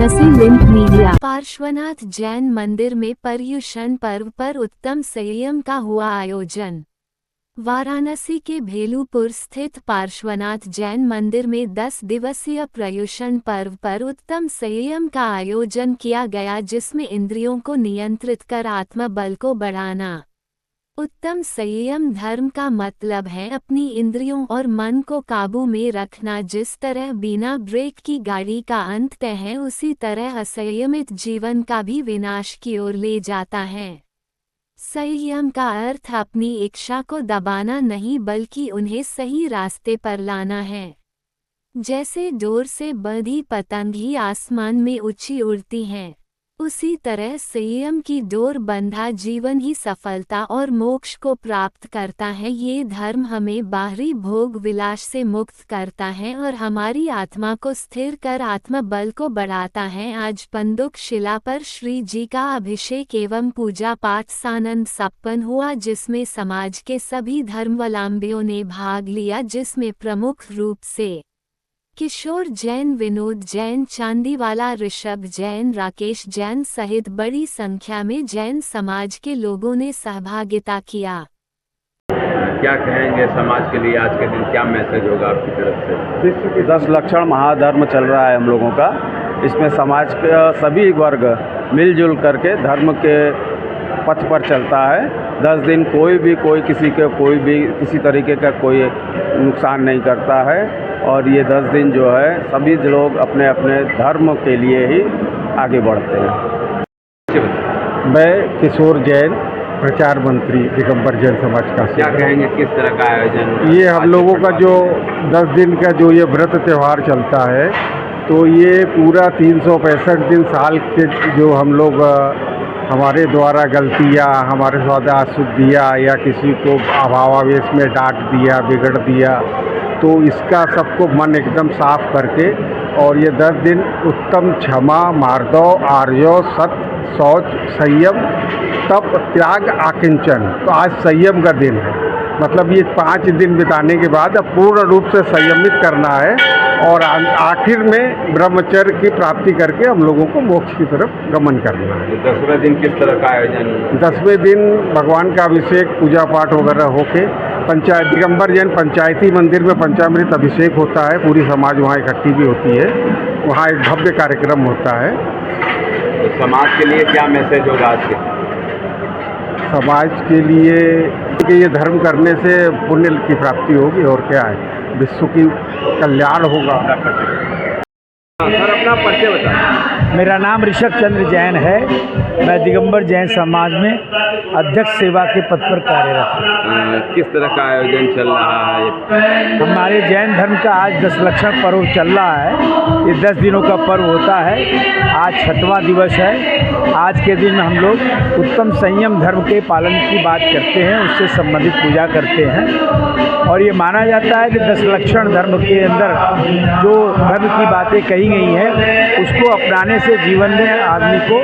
Varanasi link media. Parshvanath Jain मंदिर में पर्युषण पर्व पर उत्तम संयम का हुआ आयोजन। वाराणसी के भेलूपुर स्थित पार्श्वनाथ जैन मंदिर में 10 दिवसीय पर्युषण पर्व पर उत्तम संयम का आयोजन किया गया, जिसमें इंद्रियों को नियंत्रित कर आत्मबल को बढ़ाना। उत्तम संयम धर्म का मतलब है अपनी इंद्रियों और मन को काबू में रखना। जिस तरह बिना ब्रेक की गाड़ी का अंत तय है, उसी तरह असंयमित जीवन का भी विनाश की ओर ले जाता है। संयम का अर्थ अपनी इच्छा को दबाना नहीं, बल्कि उन्हें सही रास्ते पर लाना है। जैसे डोर से बंधी पतंग ही आसमान में ऊंची उड़ती है, उसी तरह संयम की डोर बंधा जीवन ही सफलता और मोक्ष को प्राप्त करता है। ये धर्म हमें बाहरी भोग विलास से मुक्त करता है और हमारी आत्मा को स्थिर कर आत्मबल को बढ़ाता है। आज पंदुक शिला पर श्री जी का अभिषेक एवं पूजा पाठ सानंद संपन्न हुआ, जिसमें समाज के सभी धर्मावलंबियों ने भाग लिया, जिसमें प्रमुख रूप से किशोर जैन, विनोद जैन, चांदीवाला, ऋषभ जैन, राकेश जैन सहित बड़ी संख्या में जैन समाज के लोगों ने सहभागिता किया। क्या कहेंगे समाज के लिए आज के दिन, क्या मैसेज होगा आपकी तरफ से? विश्व की 10 लक्षण महाधर्म चल रहा है हम लोगों का। इसमें समाज के सभी वर्ग मिलजुल करके धर्म के पथ पर चलता है। 10 दिन कोई किसी तरीके का कोई नुकसान नहीं करता है, और ये 10 दिन जो है सभी लोग अपने अपने धर्म के लिए ही आगे बढ़ते हैं। मैं किशोर जैन, प्रचार मंत्री दिगंबर जैन समाज का। क्या कहेंगे, किस तरह का आयोजन? ये हम लोगों का जो 10 दिन का जो ये व्रत त्यौहार चलता है, तो ये पूरा 365 दिन साल के जो हम लोग हमारे द्वारा गलतियाँ, हमारे साथ अशुद्धियाँ या किसी को अभावावेश में डांट दिया, बिगड़ दिया, तो इसका सबको मन एकदम साफ करके, और ये 10 दिन उत्तम क्षमा, मार्दव, आर्यो, सत्य, शौच, संयम, तप, त्याग, आकिंचन। तो आज संयम का दिन है, मतलब ये 5 दिन बिताने के बाद अब पूर्ण रूप से संयमित करना है, और आखिर में ब्रह्मचर्य की प्राप्ति करके हम लोगों को मोक्ष की तरफ गमन करना है। 10वें दिन किस तरह का आयोजन? 10वें दिन भगवान का अभिषेक, पूजा पाठ वगैरह होके दिगंबर जैन पंचायती मंदिर में पंचामृत अभिषेक होता है। पूरी समाज वहाँ इकट्ठी भी होती है, वहाँ एक भव्य कार्यक्रम होता है। तो समाज के लिए क्या मैसेज होगा आज के? समाज के लिए कि ये धर्म करने से पुण्य की प्राप्ति होगी, और क्या है, विश्व की कल्याण होगा। सर, अपना परिचय बताएं। मेरा नाम ऋषभ चंद्र जैन है। मैं दिगंबर जैन समाज में अध्यक्ष सेवा के पद पर कार्यरत हूँ। किस तरह का आयोजन चल रहा है? हमारे जैन धर्म का आज 10 लक्षण पर्व चल रहा है। ये 10 दिनों का पर्व होता है। आज 6वां दिवस है। आज के दिन हम लोग उत्तम संयम धर्म के पालन की बात करते हैं, उससे संबंधित पूजा करते हैं, और ये माना जाता है कि 10 लक्षण धर्म के अंदर जो धर्म की बातें कही गई हैं, उसको अपनाने से जीवन में आदमी को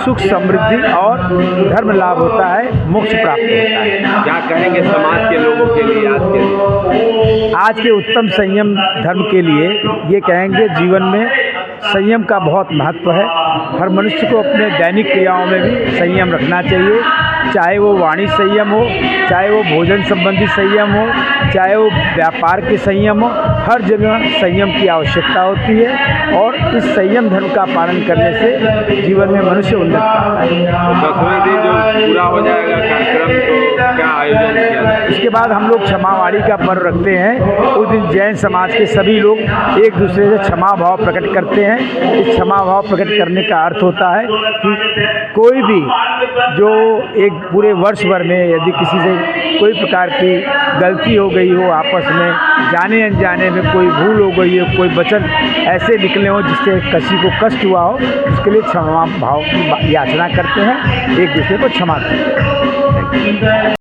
सुख, समृद्धि और धर्म लाभ होता है, मोक्ष प्राप्त होता है। क्या कहेंगे समाज के लोगों के लिए आज के उत्तम संयम धर्म के लिए? ये कहेंगे जीवन में संयम का बहुत महत्व है। हर मनुष्य को अपने दैनिक क्रियाओं में भी संयम रखना चाहिए, चाहे वो वाणी संयम हो, चाहे वो भोजन संबंधी संयम हो, चाहे वो व्यापार के संयम हो। हर जगह संयम की आवश्यकता होती है, और इस संयम धर्म का पालन करने से जीवन में मनुष्य उन्नत करता है। 10वें दिन जो पूरा हो जाएगा कार्यक्रम, तो क्या आयोजन किया जाए? इसके बाद हम लोग क्षमावाणी का पर्व रखते हैं। उस दिन जैन समाज के सभी लोग एक दूसरे से क्षमा भाव प्रकट करते हैं। इस क्षमा भाव प्रकट करने का अर्थ होता है कि कोई भी जो एक पूरे वर्ष भर में यदि किसी से कोई प्रकार की गलती हो गई हो, आपस में जाने अनजाने में कोई भूल हो गई हो, कोई वचन ऐसे निकले हो जिससे किसी को कष्ट हुआ हो, उसके लिए क्षमा भाव की याचना करते हैं, एक दूसरे को क्षमा करते हैं।